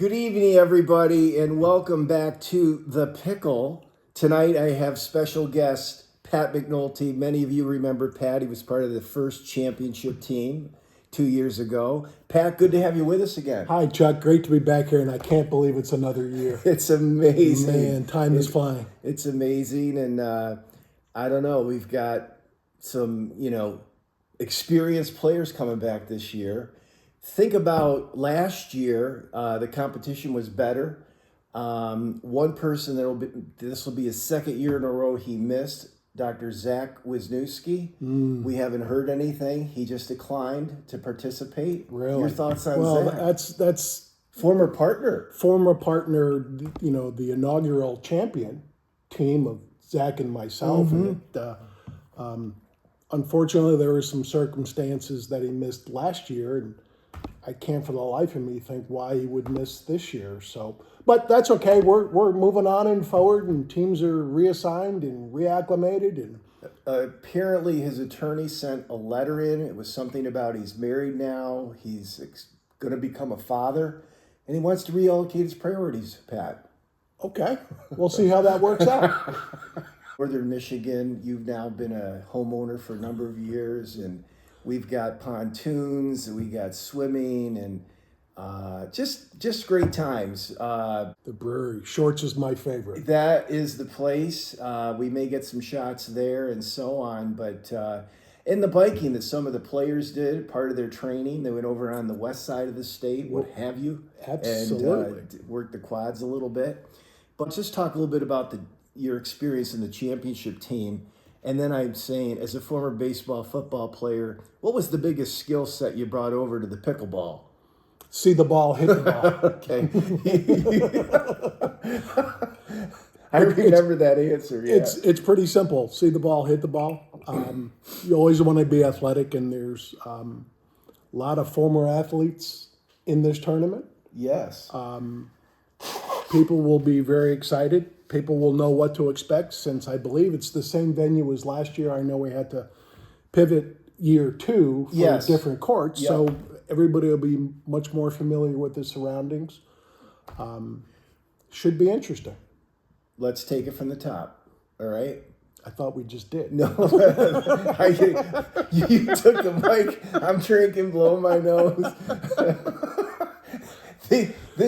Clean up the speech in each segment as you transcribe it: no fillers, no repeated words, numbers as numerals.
Good evening, everybody, and welcome back to The Pickle. Tonight I have special guest Pat McNulty. Many of you remember Pat. He was part of the first championship team 2 years ago. Pat, good to have you with us again. Hi, Chuck. Great to be back here, and I can't believe it's another year. It's amazing. Man, time is flying. It's amazing, and I don't know. We've got some, experienced players coming back this year. Think about last year, the competition was better. One person this will be his second year in a row he missed, Dr. Zach Wisniewski. We haven't heard anything. He just declined to participate. Really? Your thoughts on Zach? Well, that's former partner. The inaugural champion team of Zach and myself. Mm-hmm. And unfortunately, there were some circumstances that he missed last year, and I can't for the life of me think why he would miss this year. So, but that's okay. We're moving on and forward, and teams are reassigned and reacclimated. And apparently, his attorney sent a letter in. It was something about he's married now. He's going to become a father, and he wants to reallocate his priorities. Pat. Okay, we'll see how that works out. Northern Michigan, you've now been a homeowner for a number of years, and we've got pontoons, we got swimming, and just great times. The brewery, Shorts is my favorite. That is the place. We may get some shots there and so on, but in the biking that some of the players did, part of their training, they went over on the west side of the state, what have you. Absolutely. And worked the quads a little bit. But just talk a little bit about your experience in the championship team. And then I'm saying, as a former baseball, football player, what was the biggest skill set you brought over to the pickleball? See the ball, hit the ball. Okay. I remember that answer. Yeah. It's pretty simple. See the ball, hit the ball. You always want to be athletic, and there's a lot of former athletes in this tournament. Yes. People will be very excited. People will know what to expect, since I believe it's the same venue as last year. I know we had to pivot year two for different courts, so everybody will be much more familiar with the surroundings. Should be interesting. Let's take it from the top. All right. I thought we just did. No, you took the mic. I'm drinking, blowing my nose.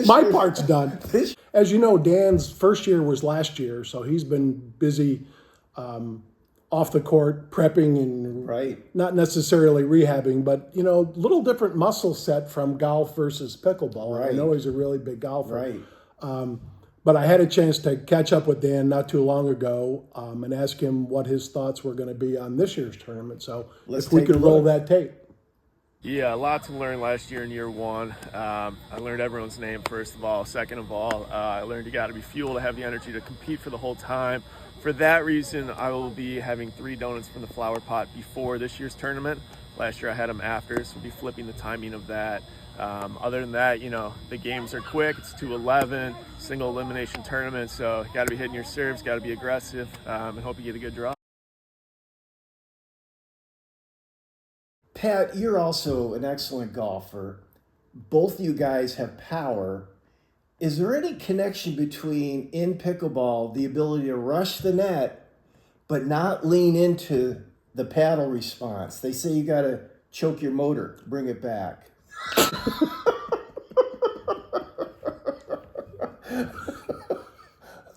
My part's done. As you know, Dan's first year was last year, so he's been busy off the court prepping and not necessarily rehabbing, but little different muscle set from golf versus pickleball. Right. I know he's a really big golfer. Right. But I had a chance to catch up with Dan not too long ago and ask him what his thoughts were going to be on this year's tournament. So if we could roll that tape. Yeah, a lot to learn last year in year one. I learned everyone's name, first of all. Second of all, I learned you got to be fueled to have the energy to compete for the whole time. For that reason, I will be having 3 donuts from the flower pot before this year's tournament. Last year I had them after, so we'll be flipping the timing of that. Other than that, the games are quick. It's 2-11, single elimination tournament, so you got to be hitting your serves, got to be aggressive, and hope you get a good draw. Pat, you're also an excellent golfer. Both you guys have power. Is there any connection between, in pickleball, the ability to rush the net, but not lean into the paddle response? They say you got to choke your motor, bring it back.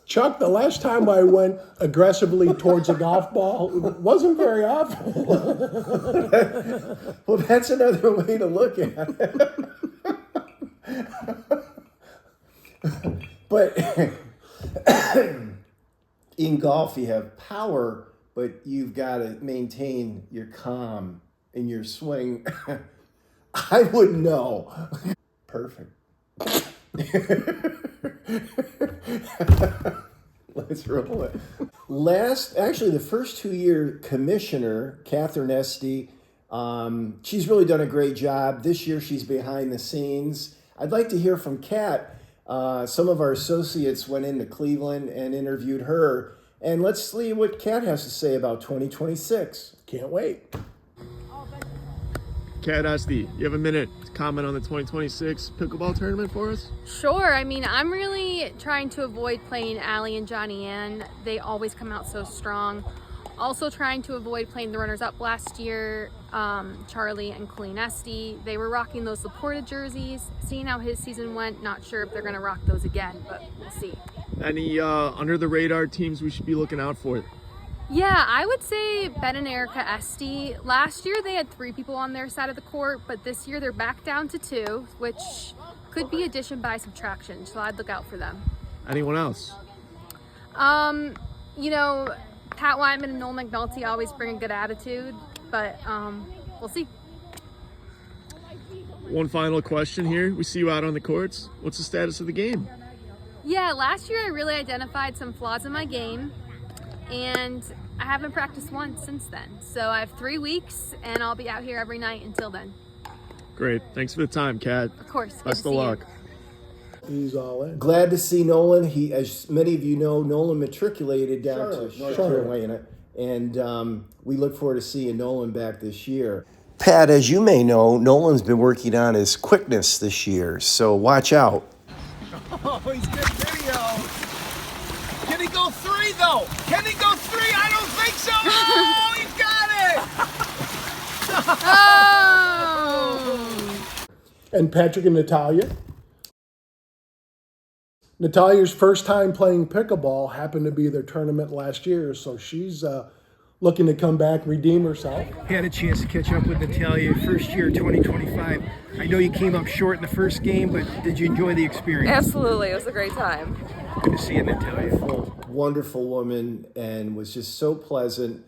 Chuck, the last time I went aggressively towards a golf ball, it wasn't very often. Well, that's another way to look at it. But in golf, you have power, but you've got to maintain your calm in your swing. I wouldn't know. Perfect. Let's roll it. The first 2-year commissioner, Catherine Esty, she's really done a great job. This year she's behind the scenes. I'd like to hear from Kat. Some of our associates went into Cleveland and interviewed her. And let's see what Kat has to say about 2026. Can't wait. Kat Esty, you have a minute to comment on the 2026 pickleball tournament for us? Sure. I mean, I'm really trying to avoid playing Allie and Johnny Ann. They always come out so strong. Also trying to avoid playing the runners-up last year, Charlie and Colleen Esty. They were rocking those Laporta jerseys. Seeing how his season went, not sure if they're going to rock those again, but we'll see. Any under-the-radar teams we should be looking out for? Yeah, I would say Ben and Erica Esty. Last year they had 3 people on their side of the court, but this year they're back down to 2, which could be addition by subtraction, so I'd look out for them. Anyone else? You know, Pat Wyman and Noel McNulty always bring a good attitude, but we'll see. One final question here. We see you out on the courts. What's the status of the game? Yeah, last year I really identified some flaws in my game, and I haven't practiced once since then. So I have 3 weeks, and I'll be out here every night until then. Great. Thanks for the time, Kat. Of course. Good Best to of see you. luck. He's all in. Glad to see Nolan. He, as many of you know, Nolan matriculated down to North Carolina, and we look forward to seeing Nolan back this year. Pat, as you may know, Nolan's been working on his quickness this year, so watch out. Oh, he's good video. Can he go 3 though? Can he go 3? I don't think so. Oh, he got it. Oh! And Patrick and Natalia. Natalia's first time playing pickleball happened to be their tournament last year, so she's looking to come back, redeem herself. Had a chance to catch up with Natalia first year 2025. I know you came up short in the first game, but did you enjoy the experience? Absolutely, it was a great time. Good to see you, Natalia. Wonderful woman, and was just so pleasant.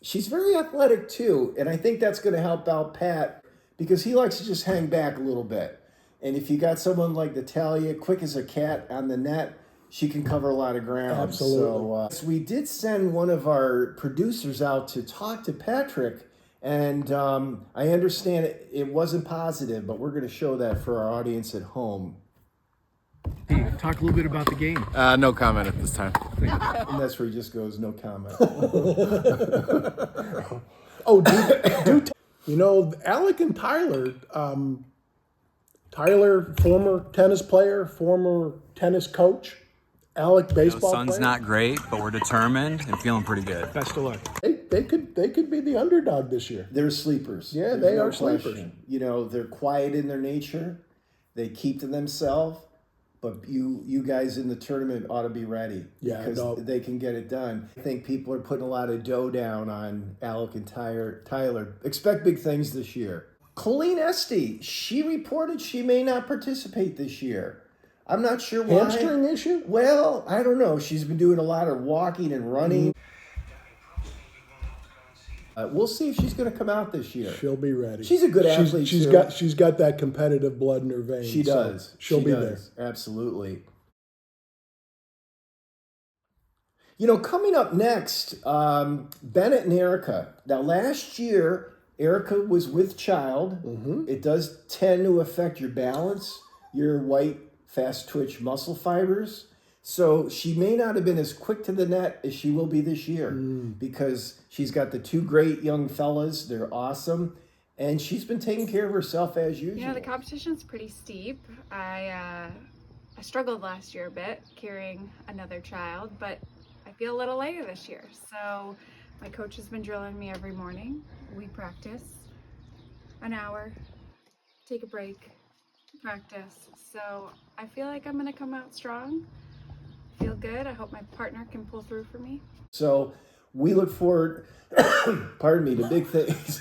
She's very athletic too, and I think that's going to help out Pat because he likes to just hang back a little bit. And if you got someone like Natalia, quick as a cat on the net, she can cover a lot of ground. Absolutely. So we did send one of our producers out to talk to Patrick, and I understand it wasn't positive, but we're going to show that for our audience at home. Hey, talk a little bit about the game. No comment at this time. And that's where he just goes, no comment. Oh, you know, Alec and Tyler. Tyler, former tennis player, former tennis coach. Alec, baseball Sun's player. not great, but we're determined and feeling pretty good. Best of luck. They could be the underdog this year. They're sleepers. Yeah, There's they no are sleepers. question. You know, they're quiet in their nature. They keep to themselves. But you guys in the tournament ought to be ready. Yeah, because no. they can get it done. I think people are putting a lot of dough down on Alec and Tyler. Expect big things this year. Colleen Esty, she reported she may not participate this year. I'm not sure why. Hamstring issue? Well, I don't know. She's been doing a lot of walking and running. We'll see if she's going to come out this year. She'll be ready. She's a good athlete. She's got that competitive blood in her veins. She does. So she'll be does. There. Absolutely. You know, coming up next, Bennett and Erica. Now, last year, Erica was with child. Mm-hmm. It does tend to affect your balance, your white, fast twitch muscle fibers. So she may not have been as quick to the net as she will be this year because she's got the 2 great young fellas. They're awesome. And she's been taking care of herself as usual. You know, the competition's pretty steep. I struggled last year a bit carrying another child, but I feel a little lighter this year. So my coach has been drilling me every morning. We practice an hour, take a break, practice. So I feel like I'm going to come out strong. Feel good. I hope my partner can pull through for me. So we look forward, pardon me, to big things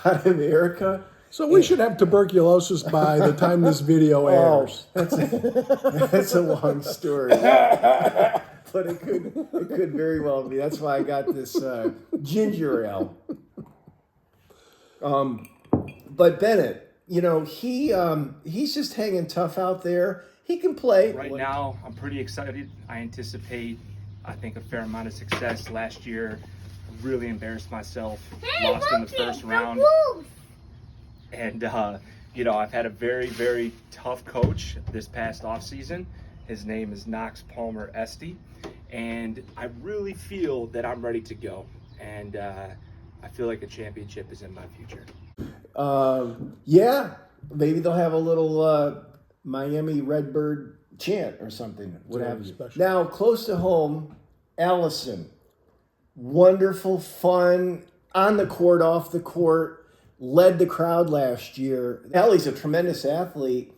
out of Erica. So we should have tuberculosis by the time this video airs. That's a long story. But it could very well be. That's why I got this ginger ale. But Bennett, you know, he's just hanging tough out there. He can play. Right now, I'm pretty excited. I anticipate, I think, a fair amount of success. Last year, I really embarrassed myself, lost in the first round. And, you know, I've had a very, very tough coach this past offseason. His name is Knox Palmer Esty. And I really feel that I'm ready to go. And I feel like a championship is in my future. Yeah, maybe they'll have a little Miami Redbird chant or something. What have you? Special. Now, close to home, Allison. Wonderful, fun, on the court, off the court, led the crowd last year. Allie's a tremendous athlete.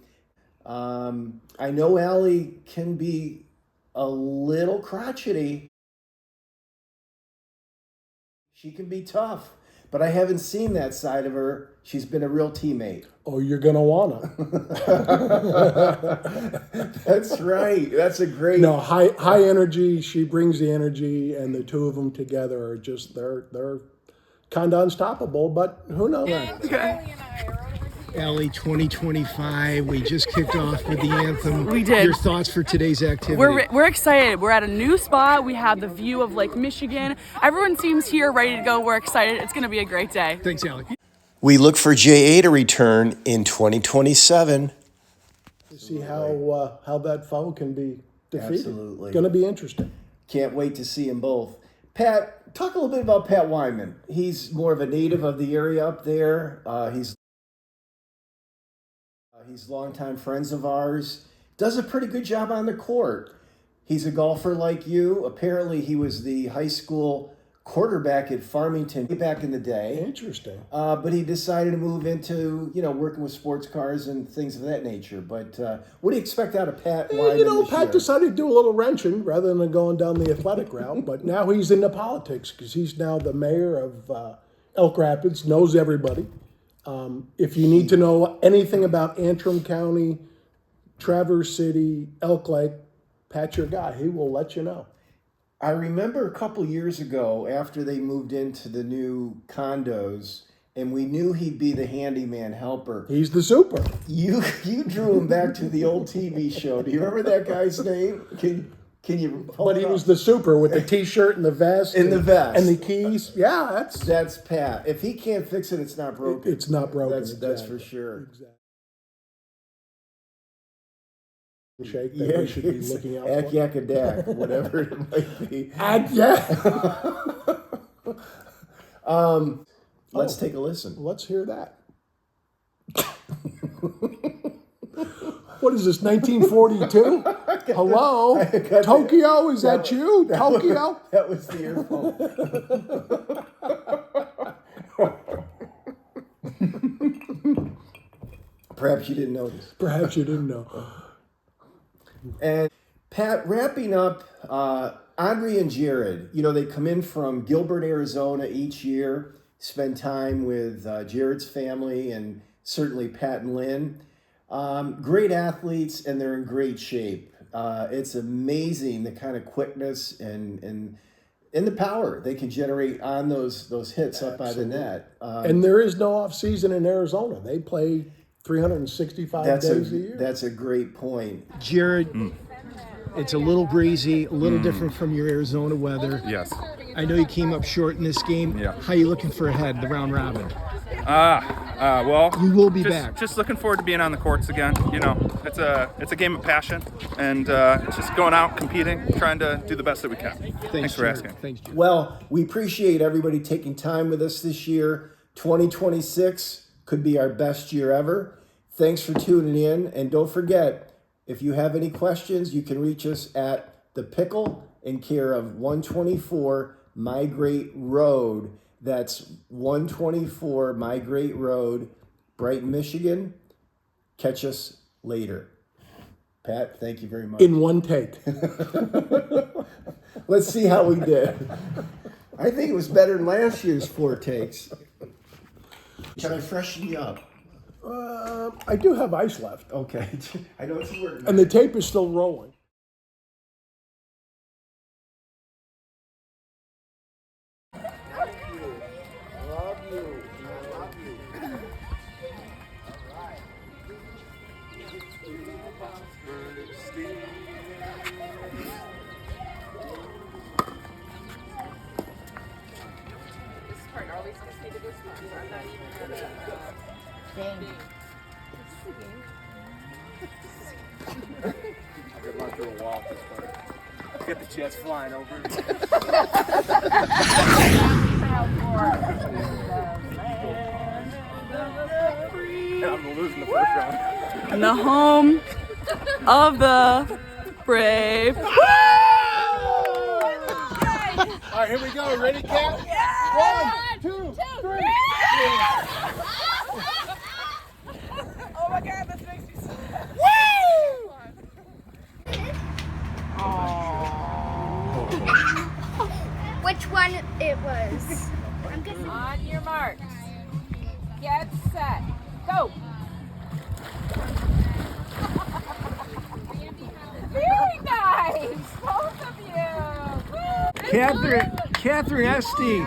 I know Allie can be a little crotchety. She can be tough, but I haven't seen that side of her. She's been a real teammate. Oh, you're going to want to. That's right. That's a great... No, high energy. She brings the energy, and the two of them together are just, they're kind of unstoppable, but who knows? Allie, 2025. We just kicked off with the anthem. We did. Your thoughts for today's activity? We're excited. We're at a new spot. We have the view of Lake Michigan. Everyone seems here ready to go. We're excited. It's going to be a great day. Thanks, Allie. We look for JA to return in 2027. To see how that foe can be defeated. Absolutely. Going to be interesting. Can't wait to see them both. Pat, talk a little bit about Pat Wyman. He's more of a native of the area up there. He's longtime friends of ours. Does a pretty good job on the court. He's a golfer like you. Apparently, he was the high school quarterback at Farmington back in the day. Interesting. But he decided to move into, working with sports cars and things of that nature. But what do you expect out of Pat Wyman this Pat year? decided to do a little wrenching rather than going down the athletic route. But now he's into politics because he's now the mayor of Elk Rapids, knows everybody. If you need to know anything about Antrim County, Traverse City, Elk Lake, Pat's your guy. He will let you know. I remember a couple years ago after they moved into the new condos and we knew he'd be the handyman helper. He's the super. You drew him back to the old TV show. Do you remember that guy's name? Can you pull But it he up? was the super with the T-shirt and the vest. And the vest. And the keys. Yeah, That's Pat. If he can't fix it, it's not broken. it's not broken. That's for sure. Exactly. Shake that we should be looking out for. Yakadack, whatever it might be. Let's take a listen. Let's hear that. What is this, 1942? Hello? Tokyo, is that you? Tokyo? That was the earphone. Perhaps you didn't notice. Perhaps you didn't know. And Pat, wrapping up, Audrey and Jared, they come in from Gilbert, Arizona each year, spend time with Jared's family and certainly Pat and Lynn. Great athletes, and they're in great shape. It's amazing the kind of quickness and the power they can generate on those hits up by the net. And there is no off season in Arizona. They play 365 days a year. That's a great point. Jared, it's a little breezy, a little different from your Arizona weather. Yes. I know you came up short in this game. Yeah. How are you looking for ahead, the round robin? Well, You will be back. Just looking forward to being on the courts again. It's a game of passion, and it's just going out, competing, trying to do the best that we can. Thanks for Jared. asking. Thanks, Jared. Well, we appreciate everybody taking time with us this year. 2026 could be our best year ever. Thanks for tuning in. And don't forget, if you have any questions, you can reach us at The Pickle in care of 124 Migrate Road. That's 124 Migrate Road, Brighton, Michigan. Catch us later. Pat, thank you very much. In one take. Let's see how we did. I think it was better than last year's 4 takes. Can I freshen you up? I do have ice left. Okay. I know it's a word. And the tape is still rolling. Get the jets flying over. I'm losing the first round. In the home of the brave. All right, here we go. Ready, Cat? 1, 2, 3. Oh my God, this makes me so Which one it was? On your marks. Get set. Go. Very nice. Both of you. Catherine Esty,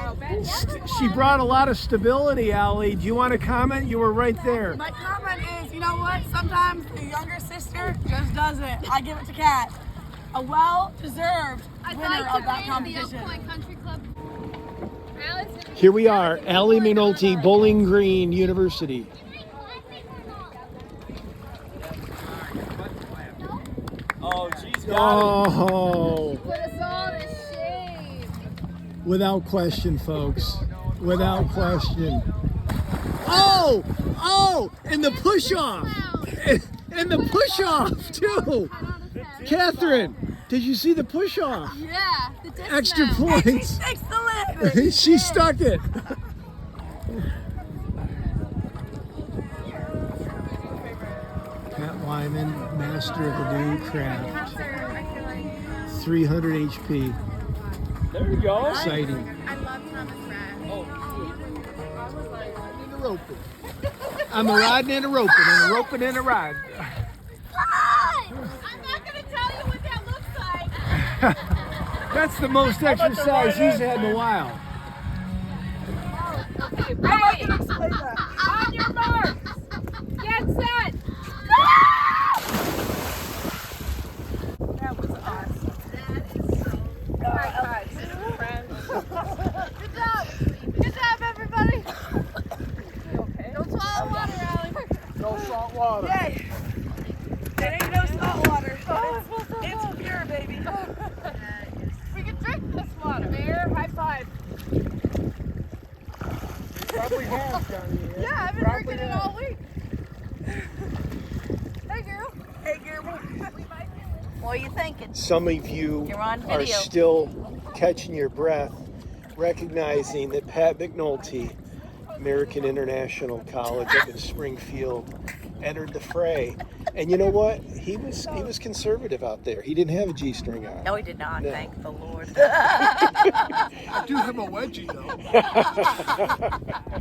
she brought a lot of stability, Allie. Do you want to comment? You were right there. My comment is, you know what? Sometimes the younger sister just doesn't. I give it to Kat. A well-deserved winner of that competition. Here we are, Allie Minolti, Bowling Green University. Oh, geez, Oh, Put us all to shame. without question, folks. Without question. Oh, and the push-off. And the push-off, too. Catherine, did you see the push-off? Yeah, the dismount. Extra points. Sticks the landing. She stuck it. Pat Wyman, master of the new craft. 300 HP. There you go. Exciting. I love Thomas Rath. I'm a riding and a roping, and a roping and a ride. I'm not going to tell you what that looks like. That's the most exercise he's had in a while. Okay, ready. On your marks. Get set. That was awesome. That is so high fives, friends. Good job. Good job, everybody. Don't swallow water, Allie. No salt water. Yay. It ain't no salt water. It's pure, baby. We can drink this water. Mayor, high five. Probably have down here. Yeah, I've been drinking it all week. Hey, girl. Hey, girl. What are you thinking? Some of you You're on are video. still catching your breath, recognizing that Pat McNulty, American International College up in Springfield, entered the fray. And you know what? He was conservative out there. He didn't have a G-string on. No, he did not. No. Thank the Lord. I do have a wedgie though.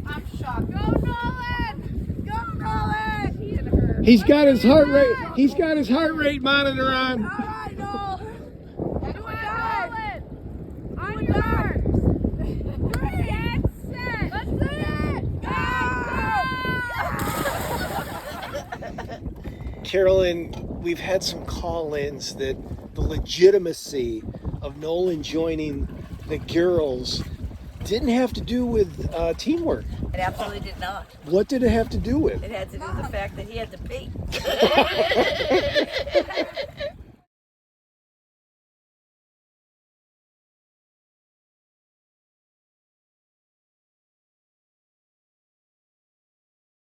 I'm shocked. Go, Nolan. Go, Nolan. He and her. He's got his heart rate. He's got his heart rate monitor on. All right, Nolan. Do it, Nolan. On your marks. 3, get set. Let's do it. Go. Carolyn, we've had some call-ins that the legitimacy of Nolan joining the girls didn't have to do with teamwork. It absolutely did not. What did it have to do with? It had to do with the fact that he had to pee.